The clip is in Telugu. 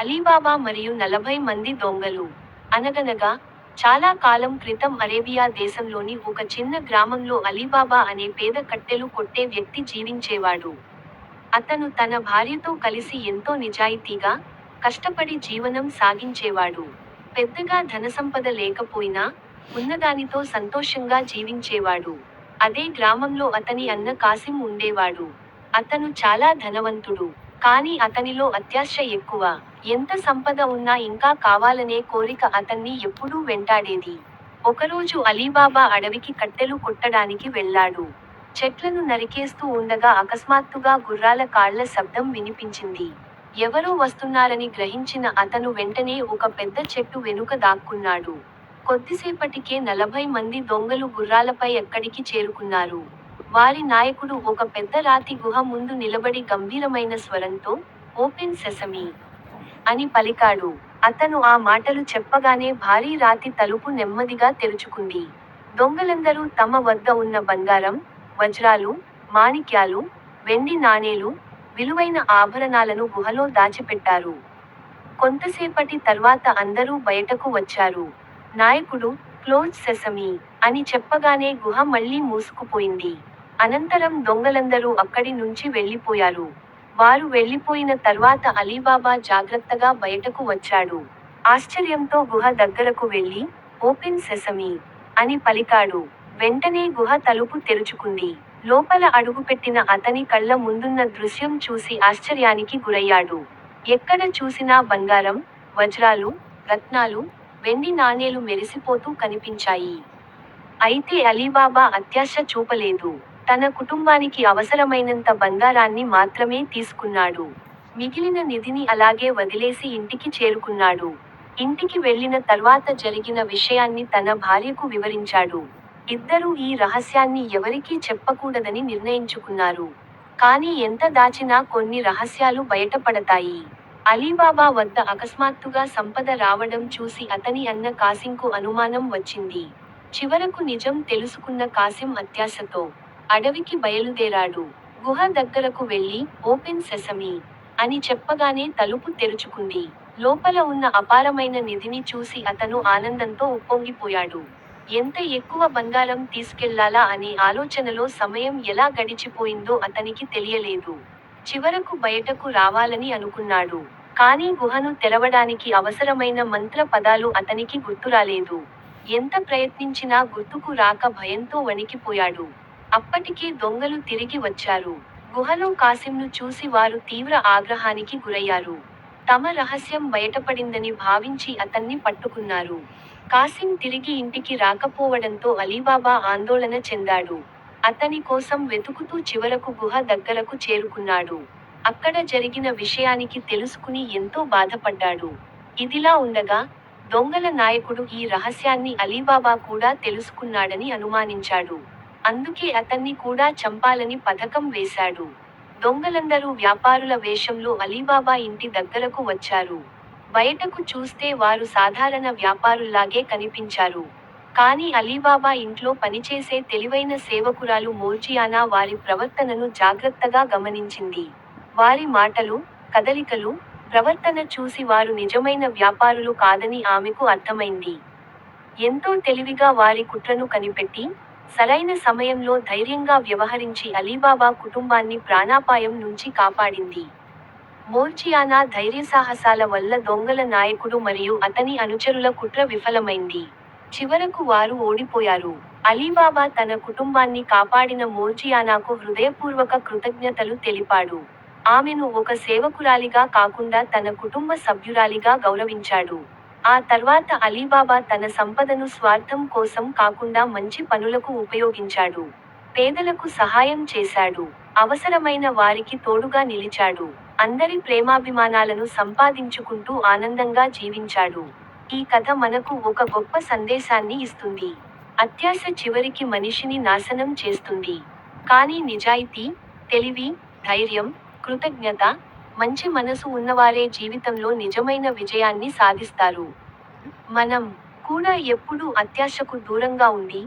అలీబాబా మరియు 40 మంది దొంగలు. అనగనగా, చాలా కాలం క్రితం అరేబియా దేశంలోని ఒక చిన్న గ్రామంలో అలీబాబా అనే పేద కట్టెలు కొట్టే వ్యక్తి జీవించేవాడు. అతను తన భార్యతో కలిసి ఎంతో నిజాయితీగా, కష్టపడి జీవనం సాగించేవాడు. పెద్దగా ధనసంపద లేకపోయినా, ఉన్నదానితో సంతోషంగా జీవించేవాడు. అదే గ్రామంలో అతని అన్న కాసిం ఉండేవాడు. అతను చాలా ధనవంతుడు. కానీ అతనిలో అత్యాశ ఎక్కువ. ఎంత సంపద ఉన్నా ఇంకా కావాలనే కోరిక అతన్ని ఎప్పుడూ వెంటాడేది. ఒకరోజు అలీబాబా అడవికి కట్టెలు కొట్టడానికి వెళ్ళాడు. చెట్లను నరికేస్తూ ఉండగా అకస్మాత్తుగా గుర్రాల కాళ్ల శబ్దం వినిపించింది. ఎవరో వస్తున్నారని గ్రహించిన అతను వెంటనే ఒక పెద్ద చెట్టు వెనుక దాక్కున్నాడు. కొద్దిసేపటికే 40 మంది దొంగలు గుర్రాలపై అక్కడికి చేరుకున్నారు. వారి నాయకుడు ఒక పెద్ద రాతి గుహ ముందు నిలబడి గంభీరమైన స్వరంతో, "ఓపెన్ సెసమీ" అని పలికాడు. అతను ఆ మాటలు చెప్పగానే భారీ రాతి తలుపు నెమ్మదిగా తెరుచుకుంది. దొంగలందరూ తమ వద్ద ఉన్న బంగారం, వజ్రాలు, మాణిక్యాలు, వెండి నాణేలు, విలువైన ఆభరణాలను గుహలో దాచిపెట్టారు. కొంతసేపటి తర్వాత అందరూ బయటకు వచ్చారు. నాయకుడు, "క్లోజ్ సెసమీ" అని చెప్పగానే గుహ మళ్లీ మూసుకుపోయింది. అనంతరం దొంగలందరూ అక్కడి నుంచి వెళ్లిపోయారు. వారు వెళ్లిపోయిన తర్వాత అలీబాబా జాగ్రత్తగా బయటకు వచ్చాడు. ఆశ్చర్యంతో గుహ దగ్గరకు వెళ్లి, "ఓపెన్ సెసమీ" అని పలికాడు. వెంటనే గుహ తలుపు తెరుచుకుంది. లోపల అడుగుపెట్టిన అతని కళ్ల ముందున్న దృశ్యం చూసి ఆశ్చర్యానికి గురయ్యాడు. ఎక్కడ చూసినా బంగారం, వజ్రాలు, రత్నాలు, వెండి నాణేలు మెరిసిపోతూ కనిపించాయి. అయితే అలీబాబా అత్యాశ చూపలేదు. తన కుటుంబానికి అవసరమైనంత బంగారాన్ని మాత్రమే తీసుకున్నాడు. మిగిలిన నిధిని అలాగే వదిలేసి ఇంటికి చేరుకున్నాడు. ఇంటికి వెళ్లిన తర్వాత జరిగిన విషయాన్ని తన భార్యకు వివరించాడు. ఇద్దరూ ఈ రహస్యాన్ని ఎవరికీ చెప్పకూడదని నిర్ణయించుకున్నారు. కానీ ఎంత దాచినా కొన్ని రహస్యాలు బయటపడతాయి. అలీబాబా వద్ద అకస్మాత్తుగా సంపద రావడం చూసి అతని అన్న కాసింకు అనుమానం వచ్చింది. చివరకు నిజం తెలుసుకున్న కాసిం అత్యాశతో అడవికి బయలుదేరాడు. గుహ దగ్గరకు వెళ్లి, "ఓపెన్ సెసమీ" అని చెప్పగానే తలుపు తెరుచుకుంది. లోపల ఉన్న అపారమైన నిధిని చూసి అతను ఆనందంతో ఉప్పొంగిపోయాడు. ఎంత ఎక్కువ బంగారం తీసుకెళ్లాలా అనే ఆలోచనలో సమయం ఎలా గడిచిపోయిందో అతనికి తెలియలేదు. చివరకు బయటకు రావాలని అనుకున్నాడు. కానీ గుహను తెరవడానికి అవసరమైన మంత్ర పదాలు అతనికి గుర్తురాలేదు. ఎంత ప్రయత్నించినా గుర్తుకు రాక భయంతో వణికిపోయాడు. అప్పటికే దొంగలు తిరిగి వచ్చారు. గుహలో కాసింను చూసి వారు తీవ్ర ఆగ్రహానికి గురయ్యారు. తమ రహస్యం బయటపడిందని భావించి అతన్ని పట్టుకున్నారు. కాసిం తిరిగి ఇంటికి రాకపోవడంతో అలీబాబా ఆందోళన చెందాడు. అతని కోసం వెతుకుతూ చివరకు గుహ దగ్గరకు చేరుకున్నాడు. అక్కడ జరిగిన విషయానికి తెలుసుకుని ఎంతో బాధపడ్డాడు. ఇదిలా ఉండగా, దొంగల నాయకుడు ఈ రహస్యాన్ని అలీబాబా కూడా తెలుసుకున్నాడని అనుమానించాడు. అందుకే అతన్ని కూడా చంపాలని పథకం వేశాడు. దొంగలందరూ వ్యాపారుల వేషంలో అలీబాబా ఇంటి దగ్గరకు వచ్చారు. బయటకు చూస్తే వారు సాధారణ వ్యాపారుల్లాగే కనిపించారు. కానీ అలీబాబా ఇంట్లో పనిచేసే తెలివైన సేవకురాలు మోర్జియానా వారి ప్రవర్తనను జాగ్రత్తగా గమనించింది. వారి మాటలు, కదలికలు, ప్రవర్తన చూసి వారు నిజమైన వ్యాపారులు కాదని ఆమెకు అర్థమైంది. ఎంతో తెలివిగా వారి కుట్రను కనిపెట్టి, సరైన సమయంలో ధైర్యంగా వ్యవహరించి అలీబాబా కుటుంబాన్ని ప్రాణాపాయం నుంచి కాపాడింది. మోర్జియానా ధైర్యసాహసాల వల్ల దొంగల నాయకుడు మరియు అతని అనుచరుల కుట్ర విఫలమైంది. చివరకు వారు ఓడిపోయారు. అలీబాబా తన కుటుంబాన్ని కాపాడిన మోర్జియానాకు హృదయపూర్వక కృతజ్ఞతలు తెలిపాడు. ఆమెను ఒక సేవకురాలిగా కాకుండా తన కుటుంబ సభ్యురాలిగా గౌరవించాడు. ఆ తర్వాత అలీబాబా తన సంపదను స్వార్థం కోసం కాకుండా మంచి పనులకు ఉపయోగించాడు. పేదలకు సహాయం చేశాడు. అవసరమైన వారికి తోడుగా నిలిచాడు. అందరి ప్రేమాభిమానాలను సంపాదించుకుంటూ ఆనందంగా జీవించాడు. ఈ కథ మనకు ఒక గొప్ప సందేశాన్ని ఇస్తుంది. అత్యాశ చివరికి మనిషిని నాశనం చేస్తుంది. కానీ నిజాయితీ, తెలివి, ధైర్యం, కృతజ్ఞత, మంచి మనసు ఉన్నవారే జీవితంలో నిజమైన విజయాన్ని సాధిస్తారు. మనం కూడా ఎప్పుడూ అత్యాశకు దూరంగా ఉండి